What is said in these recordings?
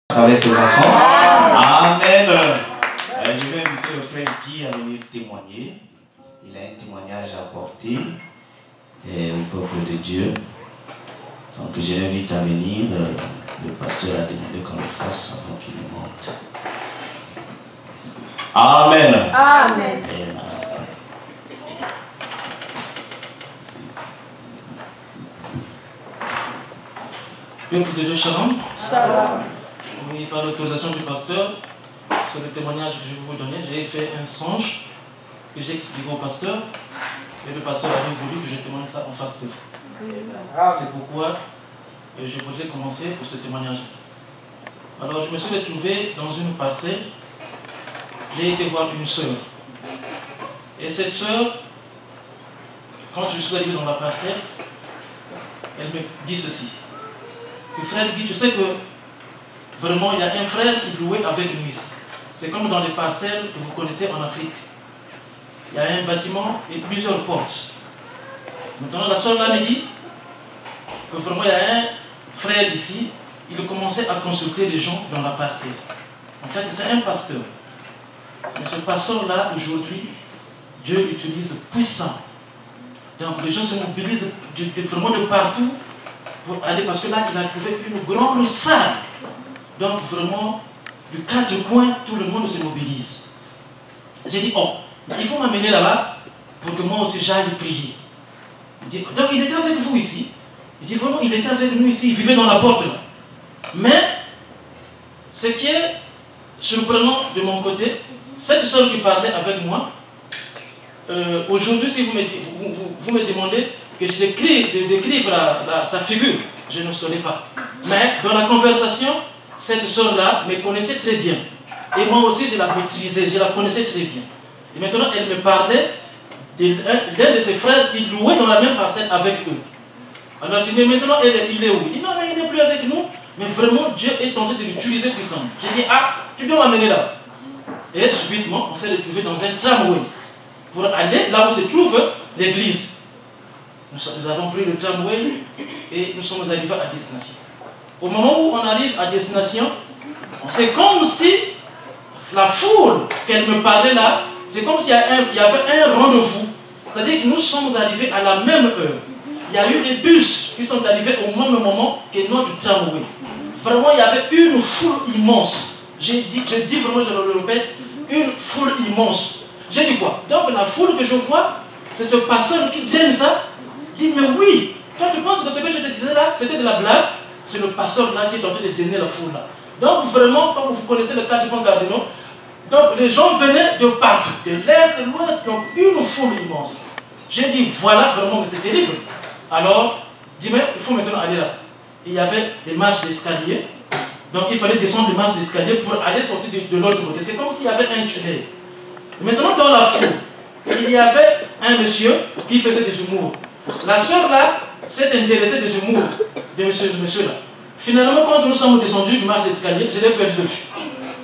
travers ses enfants. Amen. Je vais inviter le frère Guy à venir témoigner. Il a un témoignage à apporter au peuple de Dieu. Donc je l'invite à venir. Le pasteur a demandé qu'on le fasse avant qu'il nous monte. Amen. Amen. Peuple de Dieu, shalom. Shalom. Oui, par l'autorisation du pasteur, c'est le témoignage que je vais vous donner. J'ai fait un songe que j'ai expliqué au pasteur et le pasteur avait voulu que je témoigne ça en face de vous. C'est pourquoi je voudrais commencer pour ce témoignage. Alors, je me suis retrouvé dans une parcelle. J'ai été voir une sœur. Et cette sœur, quand je suis arrivé dans la parcelle, elle me dit ceci. Que frère Guy, tu sais que vraiment il y a un frère qui louait avec nous ici. C'est comme dans les parcelles que vous connaissez en Afrique. Il y a un bâtiment et plusieurs portes. Maintenant la soeur là me dit que vraiment il y a un frère ici, il commençait à consulter les gens dans la parcelle. En fait c'est un pasteur. Mais ce pasteur là aujourd'hui, Dieu l'utilise puissant. Donc les gens se mobilisent vraiment de partout pour aller, parce que là, il a trouvé une grande salle. Donc, vraiment, du quatre coins, tout le monde se mobilise. J'ai dit, oh, il faut m'amener là-bas pour que moi aussi j'aille prier. Il dit, donc, il était avec vous ici. Il dit, vraiment, il était avec nous ici, il vivait dans la porte là. Mais, ce qui est surprenant de mon côté, cette soeur qui parlait avec moi, aujourd'hui, si vous me demandez que je décrive sa figure, je ne saurais pas. Mais dans la conversation, cette soeur-là me connaissait très bien. Et moi aussi, je la maîtrisais, je la connaissais très bien. Et maintenant, elle me parlait d'un de ses frères qui louait dans la même parcelle avec eux. Alors je dis, mais maintenant, il est où? Il dit, non, mais il n'est plus avec nous. Mais vraiment, Dieu est en train de l'utiliser puissamment. J'ai dit, ah, tu dois m'amener là. Et subitement, on s'est retrouvé dans un tramway pour aller là où se trouve l'église. Nous avons pris le tramway et nous sommes arrivés à destination. Au moment où on arrive à destination, c'est comme si la foule qu'elle me parlait là, c'est comme s'il y avait un rendez-vous. C'est-à-dire que nous sommes arrivés à la même heure. Il y a eu des bus qui sont arrivés au même moment que notre tramway. Vraiment, il y avait une foule immense. Je dis vraiment, je le répète, une foule immense. J'ai dit quoi? Donc la foule que je vois, c'est ce pasteur qui draine ça. Dit, mais oui, toi tu penses que ce que je te disais là, c'était de la blague? C'est le pasteur là qui est en train de drainer la foule là. Donc vraiment, comme vous connaissez le cas du pont Cardinal, donc les gens venaient de partout, de l'est, de l'ouest, donc une foule immense. J'ai dit, voilà vraiment, mais c'est terrible. Alors, dis-moi, il faut maintenant aller là. Il y avait des marches d'escalier, donc il fallait descendre les marches d'escalier pour aller sortir de l'autre côté. C'est comme s'il y avait un tunnel. Et maintenant, dans la foule, il y avait un monsieur qui faisait des humours. La sœur là s'est intéressée des humours de monsieur là. Finalement, quand nous sommes descendus du marche d'escalier, je l'ai perdu de vue.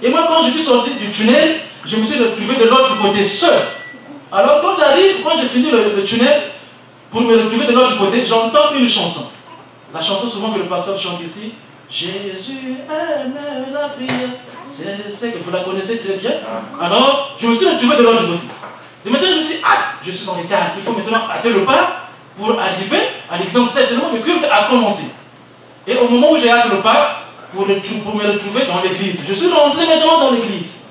Et moi, quand je suis sorti du tunnel, je me suis retrouvé de l'autre côté seul. Alors, quand j'ai fini le tunnel, pour me retrouver de l'autre côté, j'entends une chanson. La chanson souvent que le pasteur chante ici, Jésus aime la prière. C'est que vous la connaissez très bien. Alors, je me suis retrouvé de l'autre côté. Et maintenant, je me suis dit, ah, je suis en retard. Il faut maintenant hâter le pas pour arriver à l'église. Donc, certainement, le culte a commencé. Et au moment où j'ai hâté le pas, pour me retrouver dans l'église, je suis rentré maintenant dans l'église.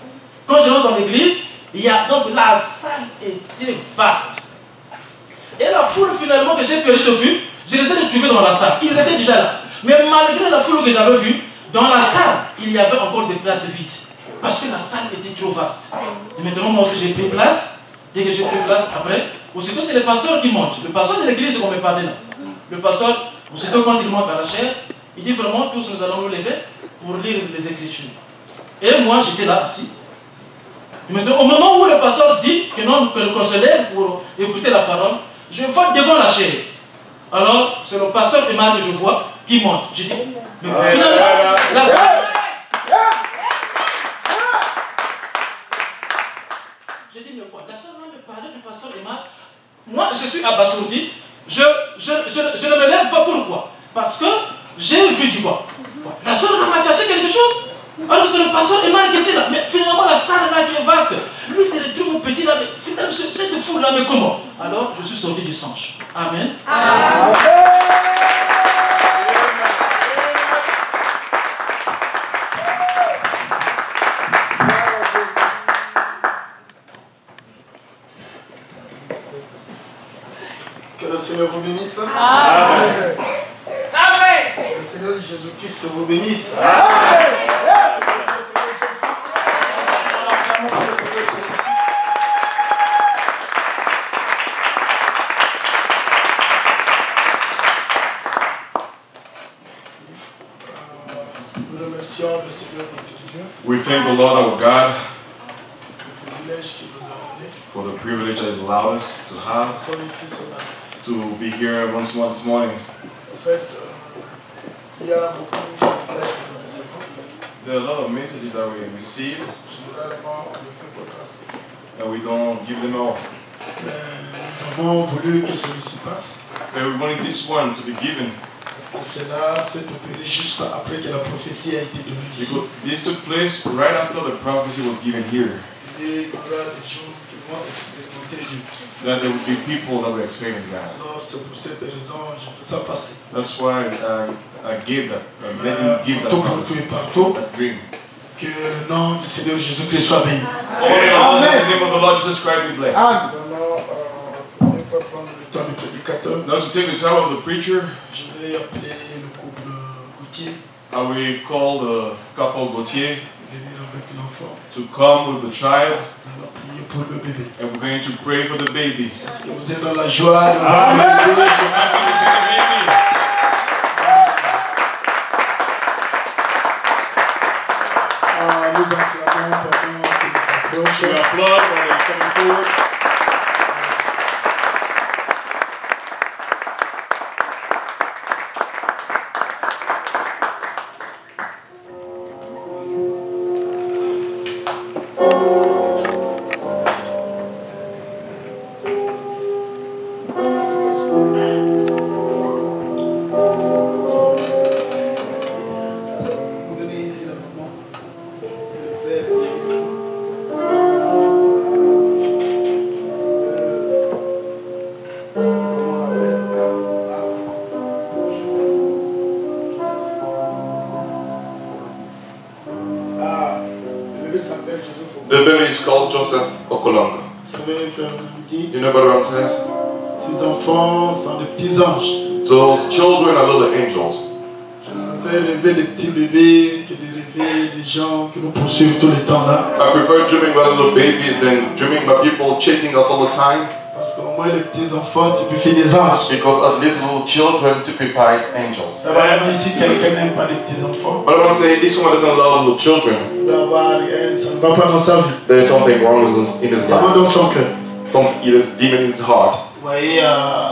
Quand je rentre dans l'église, donc la salle était vaste. Et la foule finalement que j'ai perdu de vue, je les ai retrouvés dans la salle. Ils étaient déjà là. Mais malgré la foule que j'avais vue, dans la salle, il y avait encore des places vides. Parce que la salle était trop vaste. Et maintenant, moi aussi, j'ai pris place. Dès que j'ai pris place, après, aussitôt, c'est le pasteur qui monte. Le pasteur de l'église qu'on me parlait là. Le pasteur, aussitôt, quand il monte à la chaire, il dit vraiment, tous nous allons nous lever pour lire les Écritures. Et moi, j'étais là, assis. Et maintenant, au moment où le pasteur dit qu'on se lève pour écouter la parole, je vois devant la chaire. Alors, c'est le pasteur Emmanuel que je vois qui monte. Je dis, mais finalement, la soeur... J'ai dit, mais quoi? La soeur me parlait du pasteur Emmanuel. Moi, je suis abasourdi. Je ne me lève pas. Pourquoi? Parce que j'ai vu du bois. La soeur m'a caché quelque chose. Alors c'est le pasteur Emmanuel qui était là. Mais finalement, la salle là qui est vaste. Lui, c'est le tout petit là. Mais finalement, cette foule là, mais comment? Alors, je suis sorti du songe. Amen. Amen. Que le Seigneur vous bénisse. Amen. Amen. Que le Seigneur Jésus-Christ vous bénisse. Amen. Nous remercions le Seigneur notre Dieu. We thank the Lord our God Le privilège qu'il nous a donné. for the privilege that He allowed us to have Comme ici ce matin. to be here once more this morning. En fait, il y a beaucoup de messages que nous recevons. There are a lot of messages that we receive Généralement, on ne fait pas passer. and we don't give them all. Nous avons voulu que celui-ci passe. But we wanted this one to be given Parce que cela s'est opéré juste après que la prophétie a été donnée ici. because this took place right after the prophecy was given here. Et il y aura des gens qui vont expérimenter Dieu. That there would be people that would experience that. Alors, c'est pour cette raison que je fais ça passer. That's why I gave that, let Him give that, Tout partout et partout, that dream. que le nom du Seigneur Jésus-Christ soit béni. All in the name of the Lord Jesus Christ be blessed. Vraiment, je ne vais pas prendre le temps du prédicateur. Now to take the time of the preacher, Je vais appeler le couple Gauthier I will call the couple Gautier venir avec l'enfant. to come with the child. Nous allons prier pour le bébé. And we're going to pray for the baby. Est-ce que vous êtes dans la joie de voir le bébé? Nous acclamons pendant qu'il s'approche. We applaud when they're coming forward. Vous venez ici, la maman, et le frère, et comment on l'appelle? Le bébé s'appelle Joseph Okolongo. The baby is called Joseph Okolongo. Vous savez, frère, on nous dit, You know what Ron says? tes enfants sont des petits anges. Those children are little angels. Je préfère rêver des petits bébés que de rêver des gens qui nous poursuivent tout le temps là. I prefer dreaming about little babies than dreaming about people chasing us all the time. Parce qu'au moins les petits enfants typifient des anges. Because at least little children typifies angels. Ça va même si quelqu'un n'aime pas les petits enfants, But I want to say, if someone doesn't love little children, il doit avoir rien, ça ne va pas dans sa vie. there is something wrong in his Vraiment life. dans son cœur. There's demon in his heart. Vous voyez,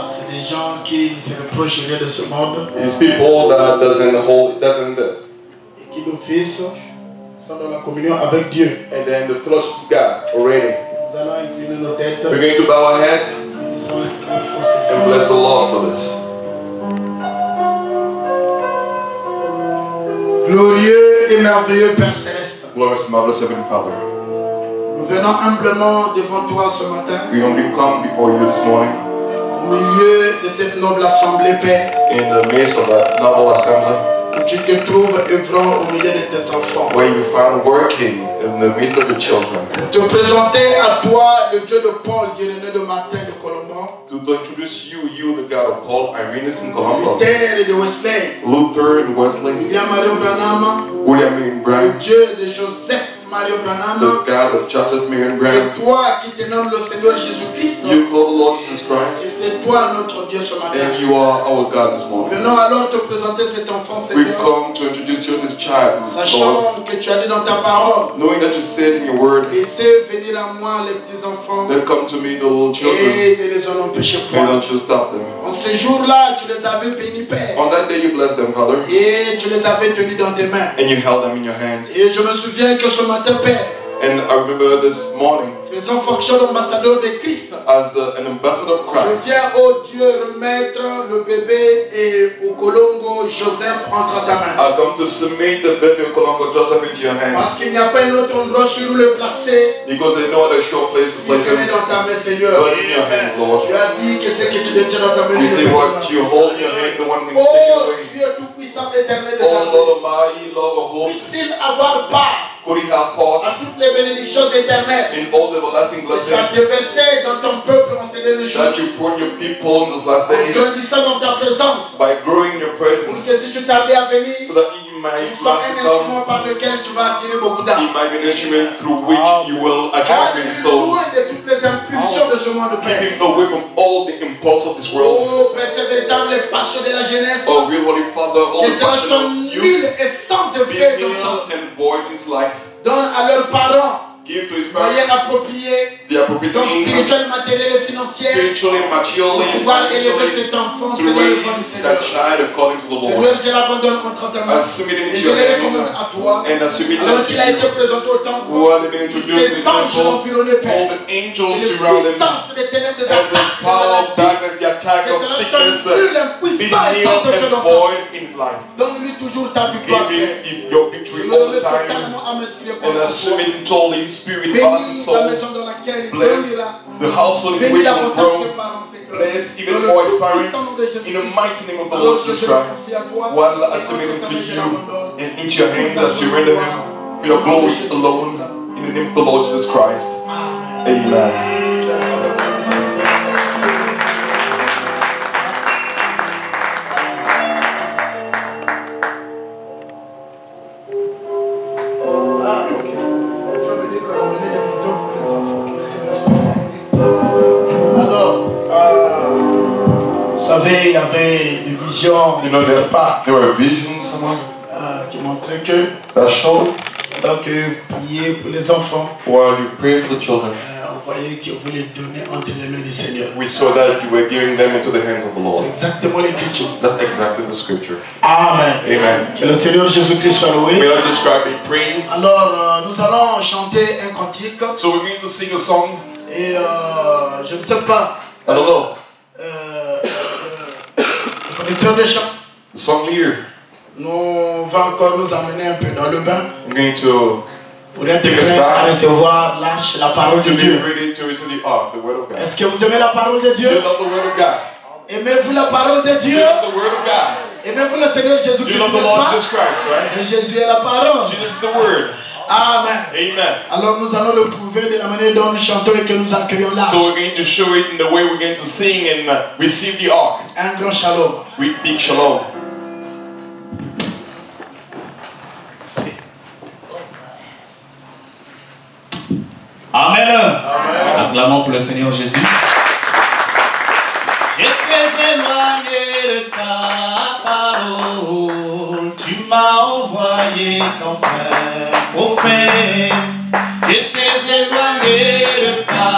c'est des gens qui ne se reprochent rien de ce monde It's people that doesn't et qui d'office sont dans la communion avec Dieu. and then the fellowship of God already. Nous allons incliner nos têtes. We're going to bow our head Bénissons l'Esprit pour ceci. and bless the Lord for this. Glorieux et merveilleux Père Céleste, Glorious, marvelous Heavenly Father, nous venons humblement devant toi ce matin, we humbly come before you this morning au milieu de cette noble assemblée, Père, in the midst of that noble assembly où tu te trouves œuvrant au milieu de tes enfants. where you found working in the midst of your children. Te présenter à toi, le Dieu de Paul, Dieu-né de Martin de Colomban, To introduce you, the God of Paul, Irenaeus and Columba, Luther et de Wesley, Luther and Wesley, William Mario Branham, William and le Branham, Dieu de Joseph Mario Branham. the God of Joseph Marion Branham. C'est toi qui te nommes le Seigneur Jésus-Christ. You call the Lord Jesus Et Christ, c'est toi notre Dieu ce matin. and you are our God this morning. Venons alors te présenter cet enfant, We Seigneur, come to introduce you this child, Lord, sachant que tu as dit dans ta parole, knowing that you said in your word, laissez venir à moi les petits enfants then come to me, the little children, et ne les en empêchez and point. don't you stop them. En ce jour-là, tu les avais bénis, Père, On that day you blessed them, Father, et tu les avais tenus dans tes mains. and you held them in your hands. Et je me souviens que ce matin, Père, And I remember this morning, faisant fonction d'ambassadeur de Christ, as an ambassador of je Christ, viens, oh Dieu, remettre le bébé et au Colongo Joseph entre ta main. I come to submit the baby Kolongo Joseph into your hands. Parce qu'il n'y a pas un autre endroit sur où le placer. Because there's no other sure place to Il place se met him. dans ta main, Seigneur. But in your hands, Lord. Tu as dit que ce que tu détiens dans ta main, You tu say le mets what dans you ta main. hold in your hand, the one we take Oh away. Dieu tout-puissant, éternel des Oh armées, Lord Almighty, Lord of hosts, puisse-t-il avoir part could he have à part toutes les bénédictions éternelles in all the everlasting que tu as blessings déversées dans ton peuple en ces derniers jours, that you pour your people in those last en days grandissant dans ta présence, by growing your pour presence, que si tu tardais à venir, so that you might il soit un come, instrument par lequel tu vas attirer beaucoup he d'âmes. might be an instrument through which you will attract many souls, Loin de toutes les impulsions de ce monde, Père. keeping away from all the impulse of this world. Oh Père, ces véritables passions de la jeunesse, Oh, real Holy Father, all que the cela passion soit of you, nul et sans be effet dans nil sa vie. and void in his life. Donne à leurs parents Give to his moyens parents appropriés, the appropriate donc means, spirituel, matériel et financier, spiritually, materially, pour and pouvoir élever financially, cet enfant, to Seigneur, devant le raise Seigneur. that child according to the Lord. Seigneur, je l'abandonne entre ta main I submit him et into je your le recommande hands à toi. and I submit Alors them to qu'il a été you. présenté au temple, While they've been introduced in the les anges temple, environnés, all Père, the et angels les surround him, puissances des ténèbres, des and the attaques, des power of maladies, darkness, the attack que of cela sickness, soit nul, be impuissant et nil sans effet and dans sa vie. void in his life. Donne-lui toujours ta victoire, Give Père. him your Je victory me all the remets time, totalement à m'esprit and contre I toi. submit him totally, spirit, body, and Bénis la soul. maison dans laquelle il Bless grandira. the household in Bénis which he will davantage ses grow. parents, Seigneur. Bless Dans even le more his tout-puissant parents nom de Jésus in the Christ. mighty name of the Alors Lord que Jesus je le Christ. confie à toi, While I et submit him entre ta to main, je you l'abandonne. and into your hands, I surrender him for your glory alone. In the name of the Lord Jesus Christ. Amen. Amen. Que la sainte Église. Ah, ok. Il faut me dire qu'on a amené des boutons pour les enfants. Que le Seigneur soit. Alors, vous savez, il y avait des visions You know, quelque part there were visions somewhere qui montraient que that showed donc vous priez pour les enfants, while you pray for the children, on voyait que vous les donnez entre les mains du Seigneur. we saw that you were giving them into the hands of the C'est Lord. exactement l'écriture. That's exactly the scripture. Amen. Amen. Que le Seigneur Jésus-Christ soit loué. May I describe a praise? Alors, nous allons chanter un cantique So we're going to sing a song. et je ne sais pas, I don't know. le producteur de chant The song leader. nous va encore nous amener un peu dans le bain I'm going to pour être prêt à recevoir la parole de be Dieu. ready to receive the ark, the word of God. Est-ce que vous aimez la parole de Do you Dieu? love the word of God? Aimez-vous la parole de Do Dieu? you love the word of God? Aimez-vous le Seigneur Do Jésus-Christ, you love the n'est-ce Lord pas? Jesus Christ, right? Et Jésus est la parole. Jesus is the word. Amen. Amen. Alors nous allons le prouver de la manière dont nous chantons et que nous accueillons l'âge. So we're going to show it in the way we're going to sing and receive the ark. Un grand shalom. We big shalom. Amen. Acclamons pour le Seigneur Jésus. J'étais éloigné de ta parole, tu m'as envoyé ton saint prophète. J'étais éloigné de ta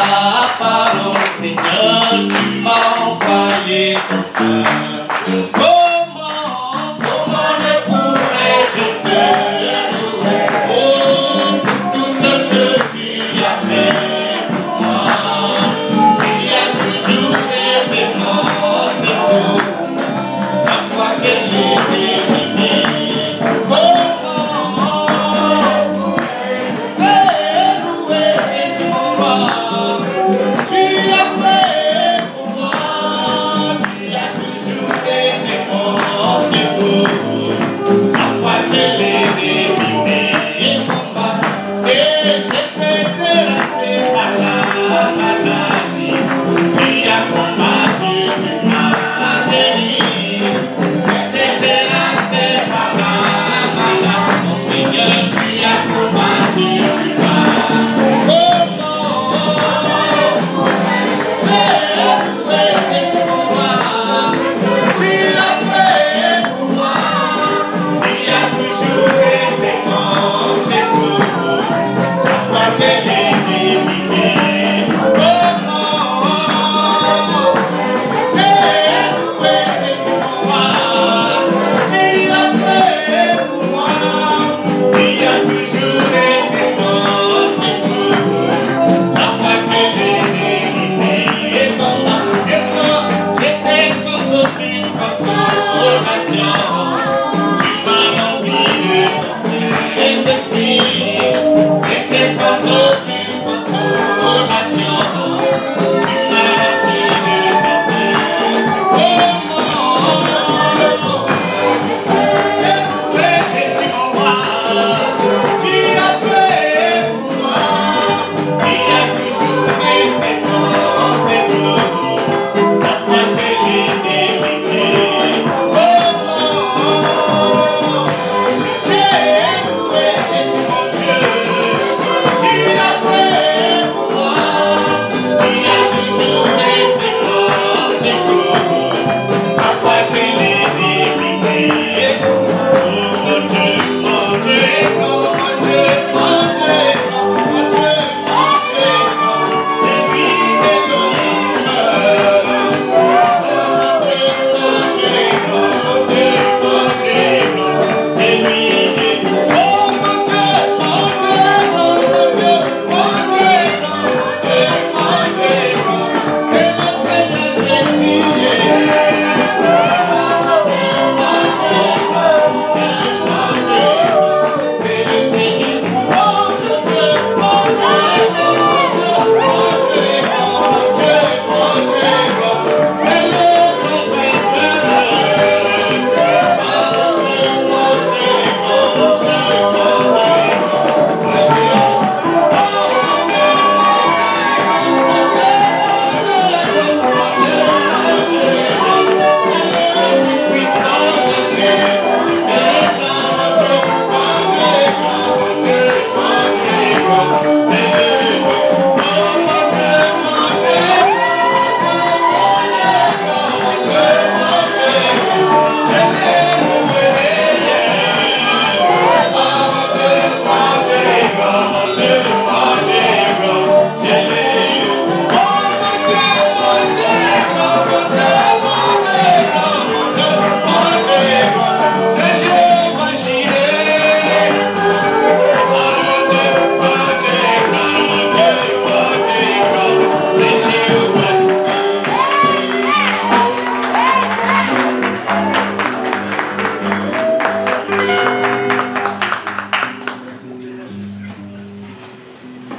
parole, Seigneur, tu m'as envoyé ton saint. Comment ne pourrais-je te louer, oh, pour tout ce que tu as fait pour moi. Il y a toujours des réponses pour chaque fois que j'ai été loué.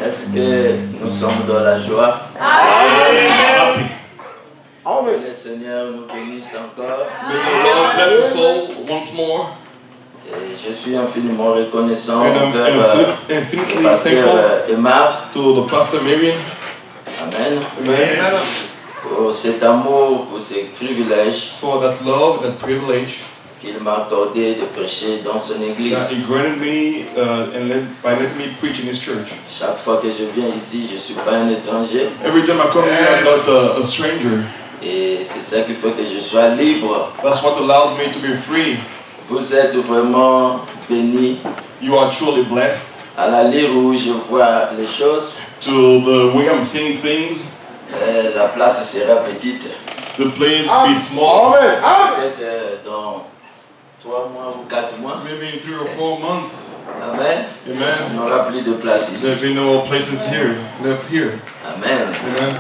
Est-ce que nous sommes dans la joie? Happy. Que le Seigneur nous bénisse encore. May the Lord bless us all once more. Et je suis infiniment reconnaissant And I'm envers le infinitely pasteur thankful Emar. to the Pastor Miriam. Amen. Amen. Pour cet amour, pour ces privilèges For that love, that privilege qu'il m'a accordé de prêcher dans son église. that He granted me by letting me preach in His church. Chaque fois que je viens ici, je ne suis pas un étranger. Every time I come here, I'm not a stranger. Et c'est ça qui fait que je sois libre. That's what allows me to be free. Vous êtes vraiment bénis. You are truly blessed. À la lire où je vois les choses, To the way I'm seeing things, la place sera petite. the place be small. Peut-être dans 3 mois ou 4 mois. Maybe in 3 or 4 months. Amen. Il Amen. n'y aura plus de place ici. There'll be no places here left here. Amen. Amen.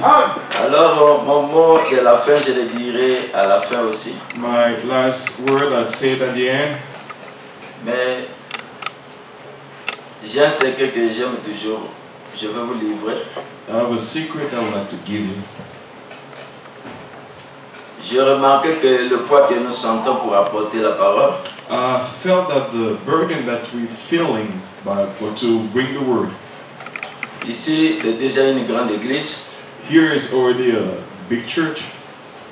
Alors, mon mot de la fin, je le dirai à la fin aussi. My last word, I'd say it at the end. Mais j'ai un secret que j'aime toujours. Je vais vous livrer. I have a secret I would like to give you. J'ai remarqué que le poids que nous sentons pour apporter la parole, I felt that the burden that we're feeling to bring the word. ici c'est déjà une grande église. Here is already a big church.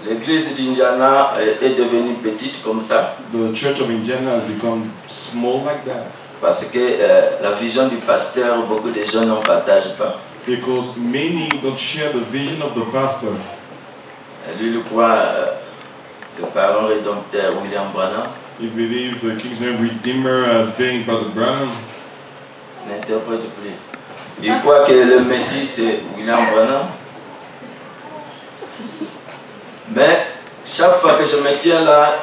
L'église d'Indiana est devenue petite comme ça The church of Indiana has become small like that parce que la vision du pasteur, beaucoup de gens n'en partagent pas. because many don't share the vision of the pastor. Lui, le croit le parent rédempteur William Branham He believed the King's Name Redeemer as being Brother Branham. n'interprète plus. Il croit que le Messie c'est William Branham. Mais chaque fois que je me tiens là,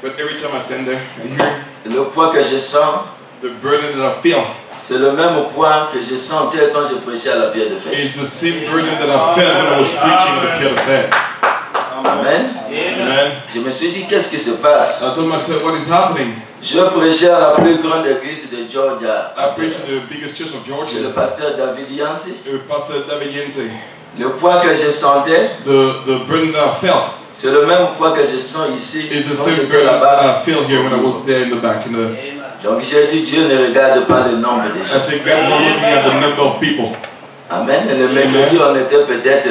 But every time I stand there and hear le poids que je sens, the burden that I feel, c'est le même poids que je sentais quand je prêchais à la pierre de fête. it's the same burden that I felt when I was preaching the Pure of Faith. Amen. Amen. Je me suis dit, qu'est-ce qui se passe? I told myself, what is happening? Je prêchais à la plus grande église de Georgia. I preached in the biggest church of C'est le Georgia, pasteur David Yancy. Pastor David Yancey. Le poids que je sentais, The burden that I felt c'est le même poids que je sens ici is the quand same j'étais burden là-bas. that I feel here when I was there in the back. Donc j'ai dit, Dieu ne regarde pas le nombre des I gens. said, God is not looking at the number of people. Amen. Et le mercredi, on était peut-être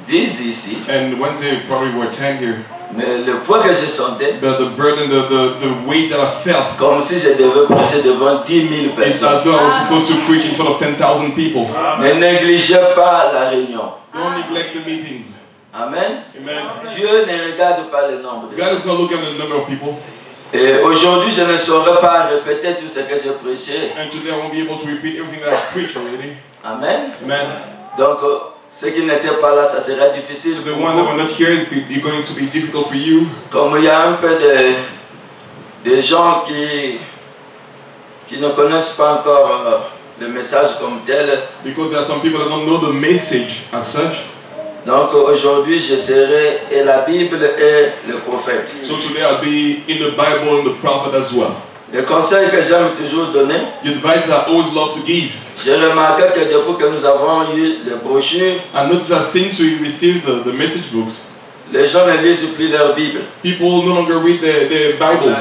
10 ici. And Wednesday probably were 10 here. Mais le poids que je sentais, The burden, the weight that I felt, comme si je devais prêcher devant 10 000 it's personnes. as though I was supposed to preach in front of 10,000 people. Ne négligez pas la réunion. Don't neglect the meetings. Amen. Amen. Dieu ne regarde pas le nombre de gens. God is not looking at the number of people. Et aujourd'hui, je ne saurais pas répéter tout ce que j'ai prêché. And today I won't be able to repeat everything that I preached already. Amen. Amen. Donc, ceux qui n'étaient pas là, ça sera difficile The pour one that vous. were not here is going to be difficult for you. Comme il y a un peu de gens qui ne connaissent pas encore le message comme tel. Because there are some people that don't know the message as such. Donc aujourd'hui, je serai et la Bible et le prophète. So today I'll be in the Bible and the prophet as well. Le conseil que j'aime toujours donner, The advice I always love to give. j'ai remarqué que depuis que nous avons eu les brochures, I noticed that since we received the message books, les gens ne lisent plus leur Bible. people no longer read their Bibles.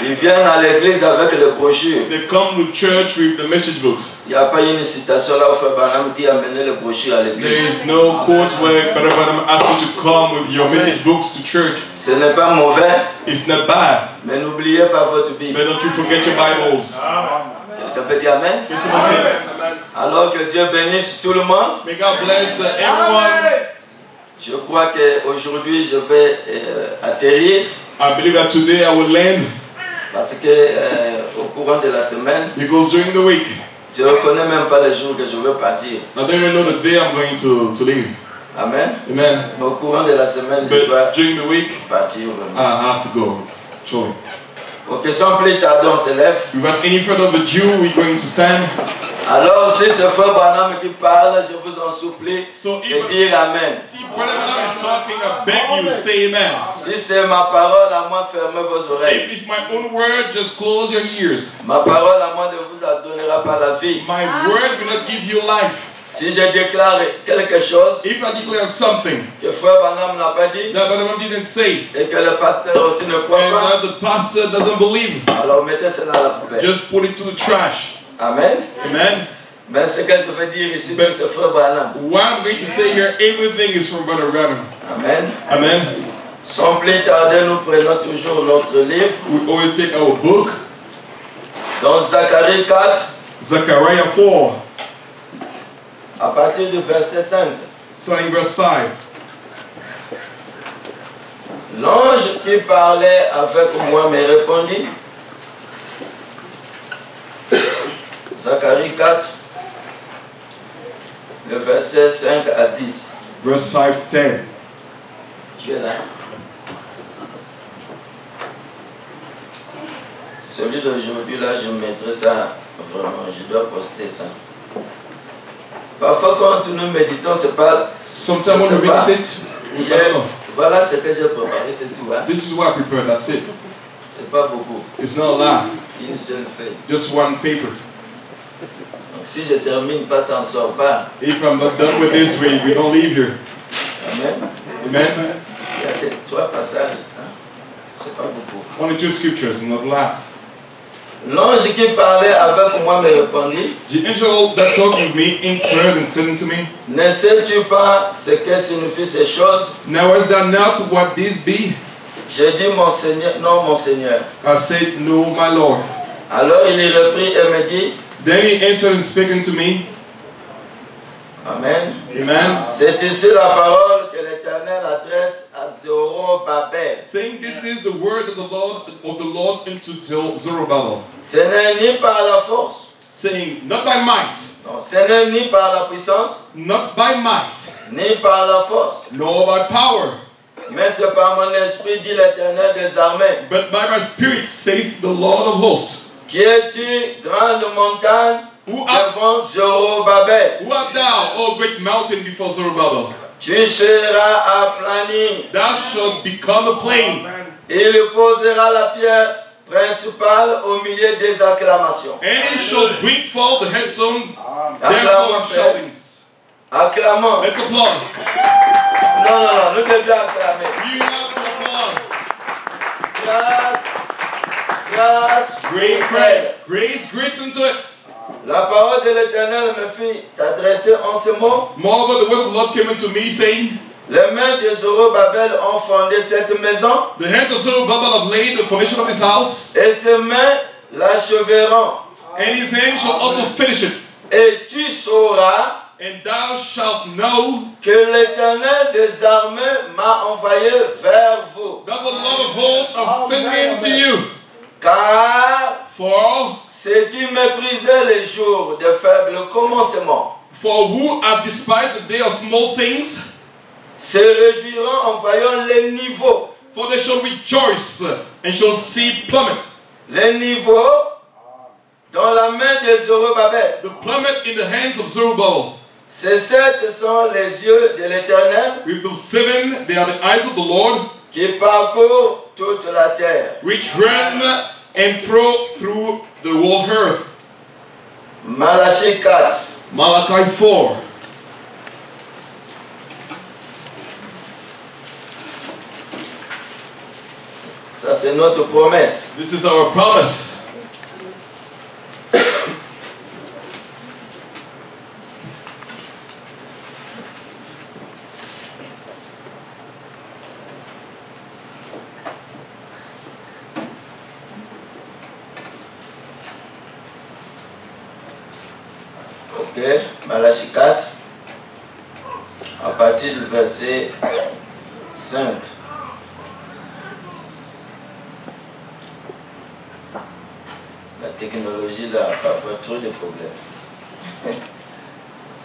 Ils viennent à l'église avec les brochures. They come to church with the message books. Il n'y a pas une citation là où Frère Branham dit amener les brochures à There l'église. is no quote where Brother Branham asks you to come with your message books to church. Ce n'est pas mauvais, It's not bad, mais n'oubliez pas votre Bible. but don't you forget your Bibles. Quelqu'un peut dire Amen? Can someone say, Alors que Dieu bénisse tout le monde. may God bless everyone. Je crois qu'aujourd'hui je vais atterrir I believe that today I will land parce que au courant de la semaine, because during the week, je ne reconnais même pas le jour que je veux partir. I don't even know the day I'm going to leave. Amen. Amen. Mais au courant de la semaine, je dois But during the week, partir vraiment. I have to go. Surely. Ok, sans plus tarder, on se lève. Without any further ado, we're going to stand. Alors si c'est Frère Branham qui parle, je vous en supplie So de even dire Amen. see Brother Branham is talking, I beg you to say amen. Si c'est ma parole à moi, fermez vos oreilles. If it's my own word, just close your ears. Ma parole à moi ne vous donnera pas la vie. My word will not give you life. Si je déclare quelque chose If I declare something que Frère Branham n'a pas dit that Brother Branham didn't say, et que le pasteur aussi ne croit and pas, that the pastor doesn't believe, alors mettez cela dans la poubelle. just put it to the trash. Amen. Amen. Mais ce que je veux dire ici, tout c'est Frère Branham. What I'm going to say here, everything is from Brother Branham. Amen. Amen. Sans plus tarder, nous prenons toujours notre livre We always take our book, dans Zacharie 4, Zechariah 4, à partir du verset 5. starting verse 5. L'ange qui parlait avec moi me répondit. Zacharie 4, le verset 5 à 10. Verse 5 to 10. Tu es là. Celui d'aujourd'hui, là, je mettrai ça vraiment, je dois poster ça. Parfois, quand nous méditons, c'est pas. Sometimes when we read it, we don't know. Voilà ce que j'ai préparé, c'est tout. Hein? This is what I prepared, that's it. C'est pas beaucoup. It's not a lot, Une seule feuille. just one paper. Donc, si je termine pas, ça n'en sort pas. If I'm not done with this, we don't leave here. Amen. Amen. Il y a que 3 passages. Hein? C'est pas beaucoup. Only 2 scriptures, not a lot. L'ange qui parlait avec moi me répondit. The angel that talked with me answered and said unto me, Ne sais-tu pas ce que signifient ces choses? Now is that not what this be? J'ai dit mon Seigneur, non mon Seigneur. I said, No, my Lord. Alors il y reprit et me dit, Then he answered and spake unto me, Amen. Amen, C'est ici la parole que l'Éternel adresse à Zorobabel. saying, This is the word of the Lord unto Zerubbabel, Ce n'est ni par la force, saying, Not by might, non, ce n'est ni par la puissance, not by might, ni par la force, nor by power, mais c'est par mon esprit, dit l'Éternel des armées. but by my spirit, saith the Lord of hosts. Qui es-tu, grande montagne, Who art, devant Zorobabel? who art thou, O great mountain, before Zerubbabel? Tu seras aplani. Thou shalt become a plain, Il posera la pierre principale au milieu des acclamations. and it shall bring forth the headstone, therefore Acclamons, Père. shoutings. Acclamons. Let's applaud. Non, nous devons acclamer. You have to applaud. Grâce, Grace unto it. La parole de l'Éternel me fit t'adresser en ce mot. Moreover, the word of the Lord came unto me, saying, Les mains de Zorobabel ont fondé cette maison, The hands of Zerubbabel have laid the foundation of his house, et ses mains l'achèveront. and his hands shall also finish it. Et tu sauras And thou shalt know que l'Éternel des armées m'a envoyé vers vous. that the Lord of hosts hath sent me unto you. Car For ceux qui méprisaient les jours de faible commencement who have despised the day of small things, se réjouiront en voyant les niveaux. for they shall rejoice and shall see plummet. Les niveaux dans la main de Zorobabel. The plummet in the hands of Zerubbabel. Ces 7 sont les yeux de l'Éternel With the 7, they are the eyes of the Lord, qui parcourent toute la terre. which run and through the whole earth. Malachie 4. Malachi 4. Ça, c'est notre promesse. This is our promise. Ok, Malachie 4, à partir du verset 5. La technologie là, pas trop de problèmes.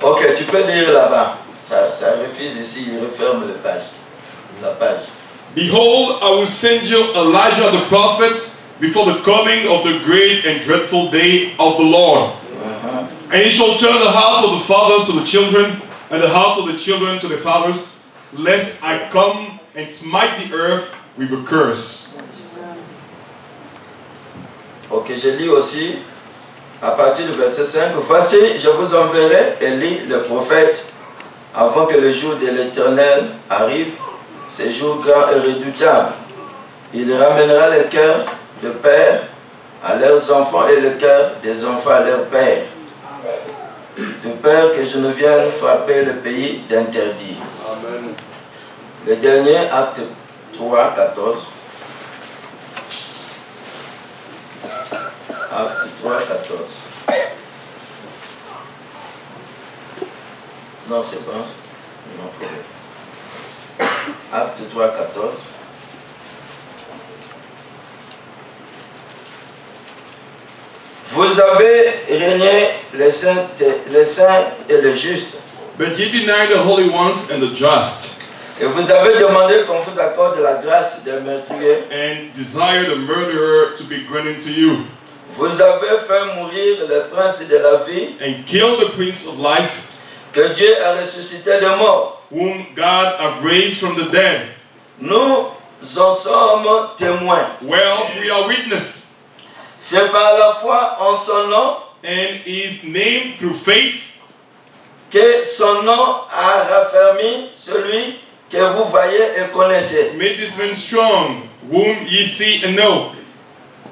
Ok, tu peux lire là-bas. Ça refuse ici, il referme la page. Behold, I will send you Elijah the prophet before the coming of the great and dreadful day of the Lord. And he shall turn the hearts of the fathers to the children, and the hearts of the children to the fathers, lest I come and smite the earth with a curse. Ok, je lis aussi à partir du verset 5. Voici, je vous enverrai, Élie, le prophète, avant que le jour de l'Éternel arrive, ce jour grand et redoutable. Il ramènera le cœur de père à leurs enfants et le cœur des enfants à leurs pères, de peur que je ne vienne frapper le pays d'interdit. Le dernier, acte 3, 14. Acte 3, 14. Non, c'est bon. Non, faut... Acte 3, 14. Vous avez régné les saints et les justes. But ye deny the holy ones and the just, Et vous avez demandé qu'on vous accorde la grâce des meurtriers. and desire the murderer to be granted to you, Vous avez fait mourir le prince de la vie, and kill the Prince of Life, que Dieu a ressuscité de mort. whom God hath raised from the dead. Nous en sommes témoins. Well, we are witness, C'est par la foi en son nom and his name through faith, que son nom a raffermi celui que vous voyez et connaissez. made this man strong, whom ye see and know.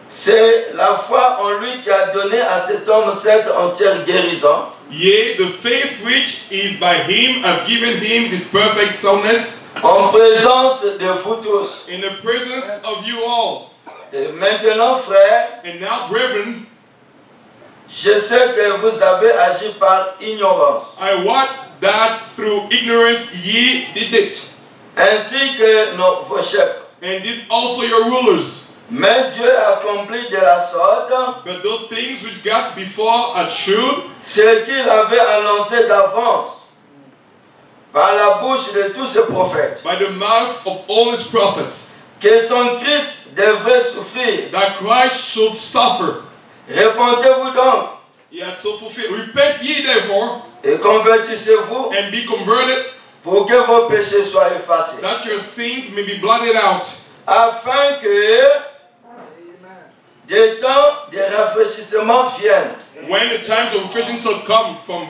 C'est la foi en lui qui a donné à cet homme cette entière guérison. Yea, the faith which is by him hath given him this perfect soundness, En présence de vous tous. in the presence of you all. Et maintenant, frères, And now, brethren, je sais que vous avez agi par ignorance, I wot that through ignorance ye did it, ainsi que vos chefs. and did also your rulers. Mais Dieu accomplit de la sorte But those things which God before had shewed, ce qu'il avait annoncé d'avance par la bouche de tous ses prophètes, by the mouth of all his prophets, que son Christ devrait souffrir. that Christ should suffer. Répondez-vous donc He had so fulfilled. Repent ye therefore, et convertissez-vous and be converted, pour que vos péchés soient effacés, that your sins may be blotted out, afin que des temps de rafraîchissement viennent when the times of refreshing shall come from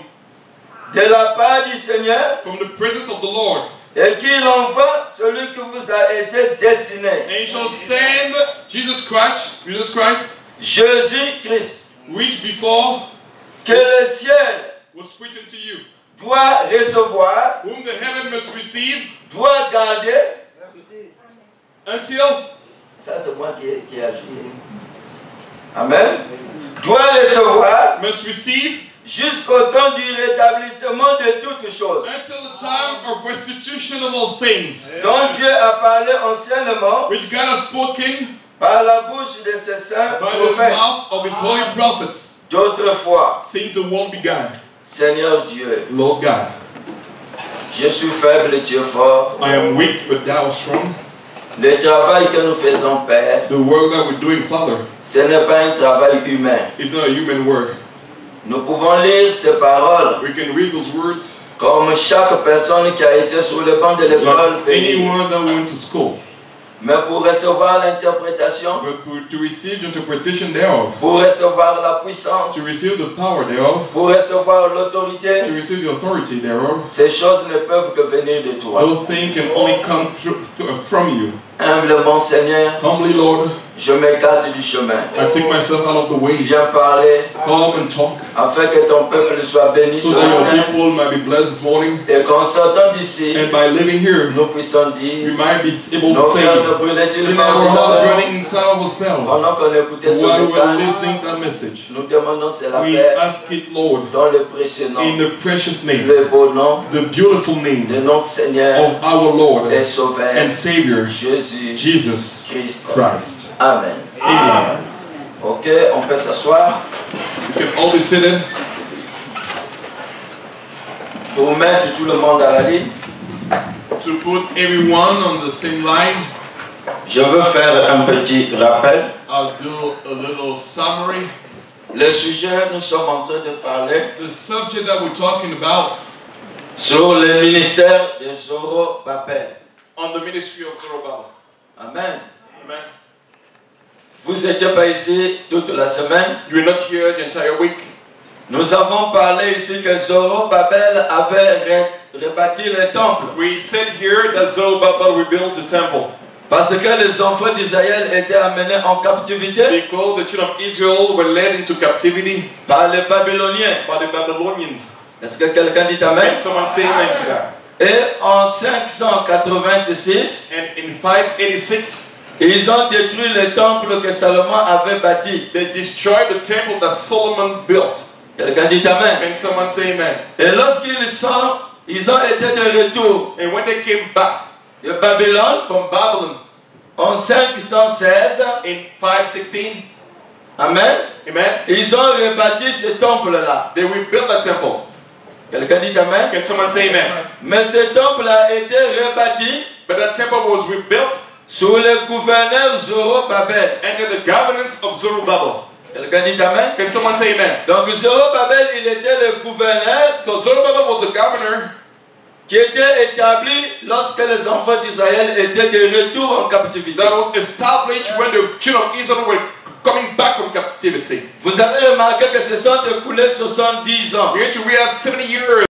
de la part du Seigneur, the presence of the Lord. et qu'il envoie celui qui vous a été destiné, And he shall send Jesus Christ, Jésus-Christ, which before que le ciel was preaching to you, doit recevoir, whom the heaven must receive doit garder. until, Ça, c'est moi qui ai ajouté. Amen. Doit recevoir must receive jusqu'au temps du rétablissement de toutes choses, until the time of restitution of all things, dont Dieu a parlé anciennement which God has spoken par la bouche de ses saints by the prophètes mouth of his holy prophets, d'autrefois. since the world began. Seigneur Dieu, Lord God, je suis faible et tu es fort. I am weak, but thou art strong. Le travail que nous faisons, Père, The work that we're doing, Father, ce n'est pas un travail humain. is not a human work. Nous pouvons lire ces paroles We can read those words comme chaque personne qui a été sur le banc de l'école like peut lire. anyone that went to school. Mais pour recevoir l'interprétation, But to receive the interpretation thereof, pour recevoir la puissance, to receive the power thereof, pour recevoir to l'autorité, receive the authority thereof, ces choses ne peuvent que venir de toi. those things can only come from you. Humblement, Seigneur, Humbly, Lord, je m'écarte du chemin. I take myself out of the way. Viens parler Come and talk, afin que ton peuple soit béni so ce that your matin people might be blessed this morning. et qu'en sortant d'ici, And by living here, nous puissions we dire might be able nos to cœurs ne say, brûlaient-ils in pas our hearts au running inside of ourselves, pendant qu'on écoutait ce while we're message. listening to that message. Nous demandons cela, We Père, ask it, Lord, dans le précieux nom, in the precious name, le beau nom the beautiful de name notre Seigneur of our Lord et Sauveur, and Savior, Jésus Jesus Christ. Christ. Amen. Amen. Ok, on peut s'asseoir You can all be seated pour mettre tout le monde à la ligne. to put everyone on the same line. Je veux faire un petit rappel. I'll do a little summary. Le sujet, nous sommes en train de parler The subject that we're talking about sur le ministère de Zorobabel. on the ministry of Zerubbabel. Amen. Amen. Vous n'étiez pas ici toute la semaine. You were not here the entire week. Nous avons parlé ici que Zorobabel avait rebâti le temple. We said here that Zerubbabel rebuilt the temple Parce que les enfants d'Israël étaient amenés en captivité because the children of Israel were led into captivity par les Babyloniens. by the Babylonians. Est-ce que quelqu'un dit Amen? Can someone say amen to that? Et en 586, And in 586, ils ont détruit le temple que Salomon avait bâti. they destroyed the temple that Solomon built. Quelqu'un dit Amen. Can someone say amen? Et lorsqu'ils ils ont été de retour And when they came back de Babylone from Babylon en 516, in 516, Amen, amen, ils ont rebâti ce temple-là. they rebuilt the temple. Quelqu'un dit Amen. Can someone say amen? Mais ce temple a été rebâti But that temple was rebuilt sous le gouverneur Zorobabel. under the governance of Zerubbabel. Quelqu'un dit Amen. Can someone say amen? Donc Zorobabel, il était le gouverneur So Zerubbabel was the governor qui était établi lorsque les enfants d'Israël étaient de retour en captivité. that was established when the children of Israel were coming back from captivity. Vous avez remarqué que se sont écoulés 70 ans. You need to realize 70 years